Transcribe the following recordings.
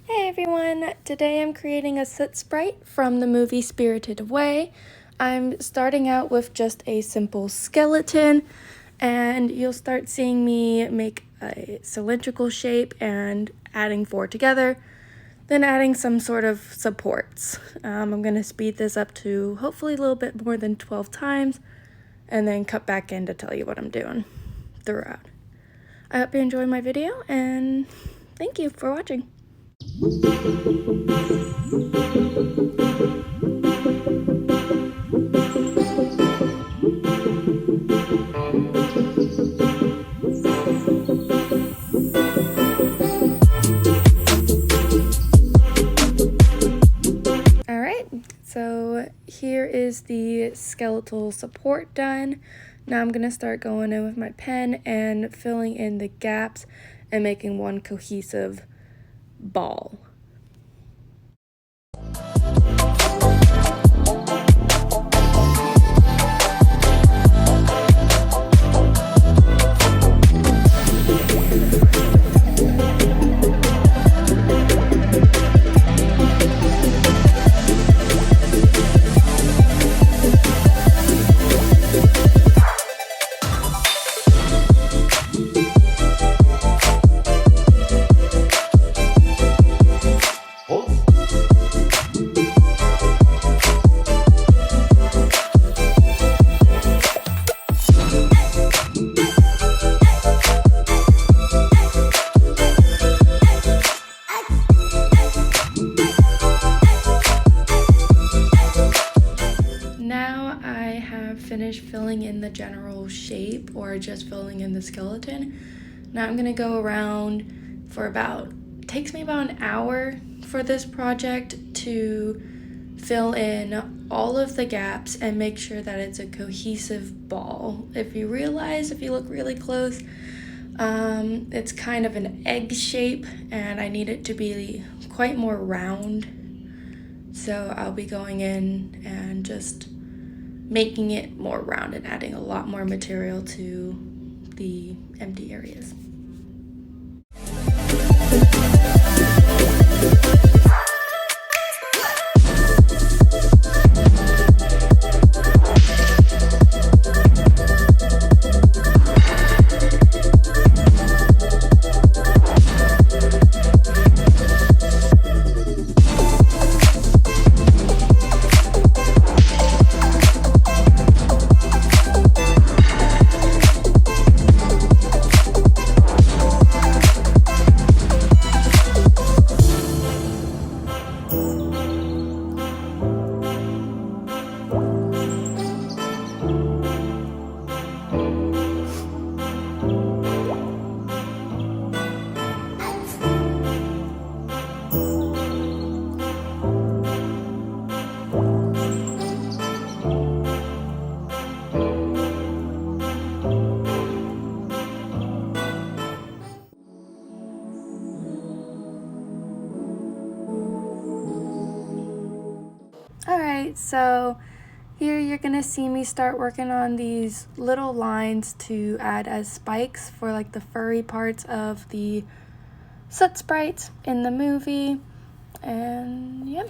Hey everyone! Today I'm creating a soot sprite from the movie Spirited Away. I'm starting out with just a simple skeleton, and you'll start seeing me make a cylindrical shape and adding four together, then adding some sort of supports. I'm going to speed this up to hopefully a little bit more than 12 times, and then cut back in to tell you what I'm doing throughout. I hope you enjoy my video, and thank you for watching. Alright, so here is the skeletal support done. Now I'm going to start going in with my pen and filling in the gaps and making one cohesive ball. Now I have finished filling in the general shape, or just filling in the skeleton. Now I'm gonna go around for takes me about an hour for this project to fill in all of the gaps and make sure that it's a cohesive ball. If you look really close, it's kind of an egg shape, and I need it to be quite more round. So I'll be going in and just making it more round and adding a lot more material to the empty areas. Alright, so here you're gonna see me start working on these little lines to add as spikes for like the furry parts of the soot sprites in the movie, and yeah.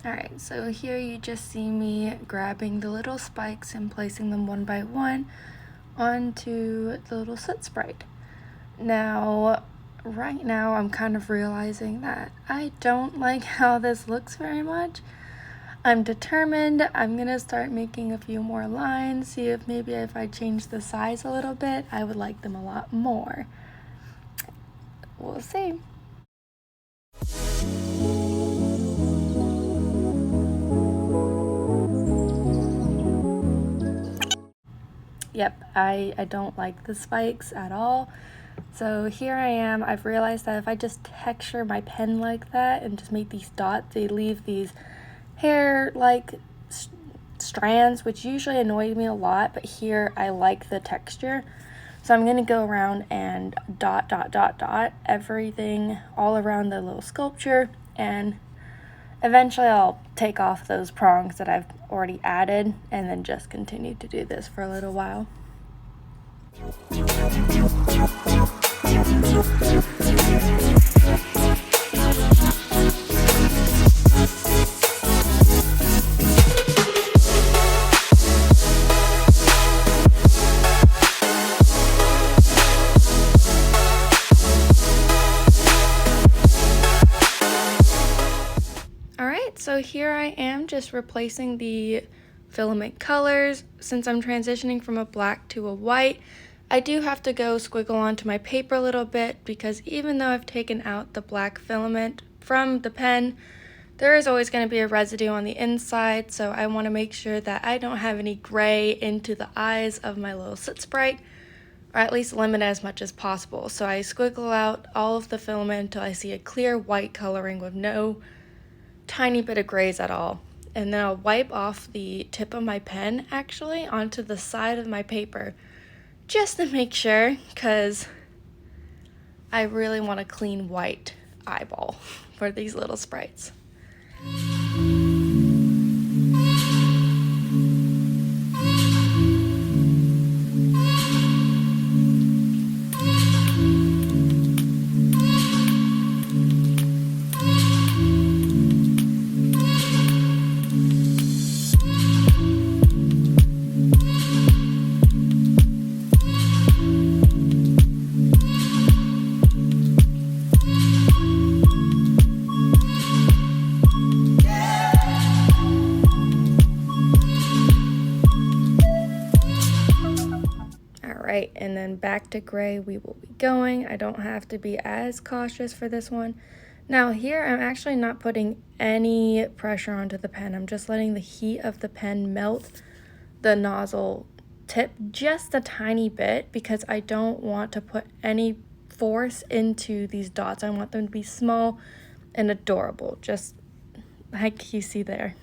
Alright, so here you just see me grabbing the little spikes and placing them one by one onto the little soot sprite. Now, right now I'm kind of realizing that I don't like how this looks very much. I'm determined. I'm gonna start making a few more lines, see if maybe if I change the size a little bit, I would like them a lot more. We'll see. Yep, I don't like the spikes at all. So here I am. I've realized that if I just texture my pen like that and just make these dots, they leave these hair-like strands, which usually annoy me a lot, but here I like the texture. So I'm going to go around and dot everything all around the little sculpture, and eventually I'll take off those prongs that I've already added and then just continue to do this for a little while. So here I am just replacing the filament colors. Since I'm transitioning from a black to a white, I do have to go squiggle onto my paper a little bit, because even though I've taken out the black filament from the pen, there is always going to be a residue on the inside, so I want to make sure that I don't have any gray into the eyes of my little soot sprite, or at least limit as much as possible. So I squiggle out all of the filament until I see a clear white coloring with no tiny bit of grays at all. And then I'll wipe off the tip of my pen actually onto the side of my paper, just to make sure, because I really want a clean white eyeball for these little sprites. And then back to gray we will be going. I don't have to be as cautious for this one. Now here I'm actually not putting any pressure onto the pen. I'm just letting the heat of the pen melt the nozzle tip just a tiny bit, because I don't want to put any force into these dots. I want them to be small and adorable, just like you see there.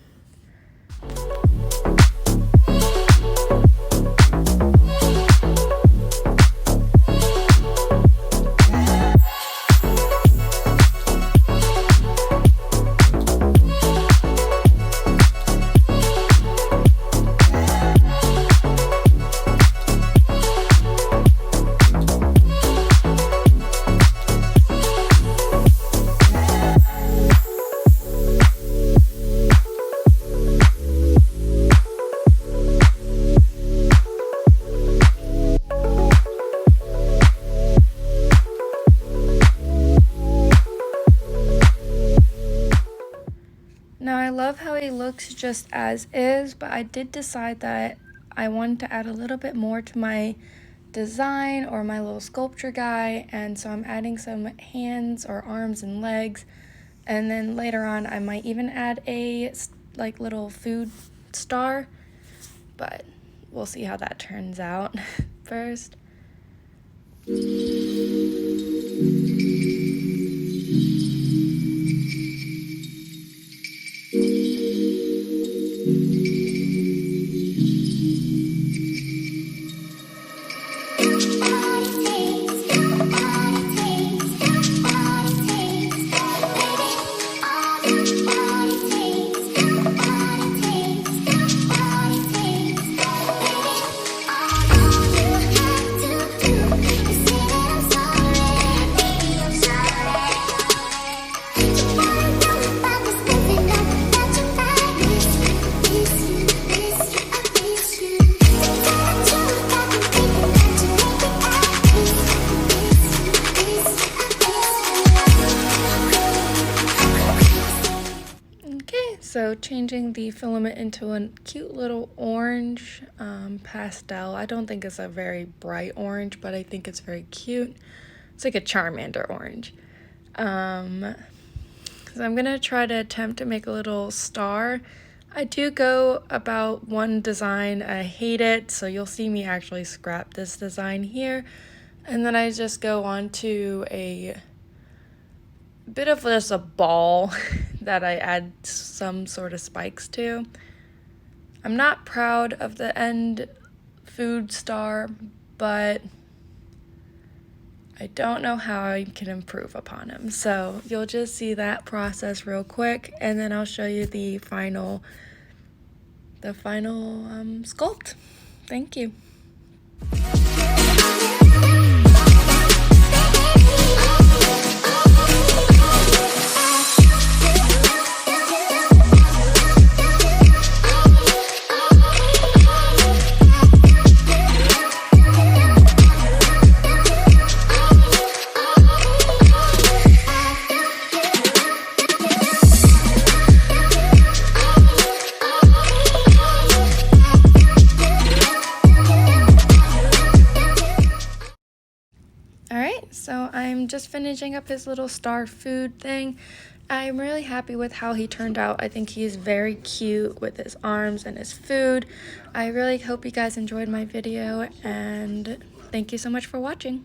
Now I love how he looks just as is, but I did decide that I wanted to add a little bit more to my design or my little sculpture guy, and so I'm adding some hands or arms and legs, and then later on I might even add a like little food star, but we'll see how that turns out first. So changing the filament into a cute little orange pastel. I don't think it's a very bright orange, but I think it's very cute. It's like a Charmander orange. So I'm gonna try to attempt to make a little star. I do go about one design, I hate it, so you'll see me actually scrap this design here. And then I just go on to a bit of just a ball that I add some sort of spikes to. I'm not proud of the end food star, but I don't know how I can improve upon him. So you'll just see that process real quick, and then I'll show you the final sculpt. Thank you. Alright, so I'm just finishing up his little star food thing. I'm really happy with how he turned out. I think he's very cute with his arms and his food. I really hope you guys enjoyed my video, and thank you so much for watching.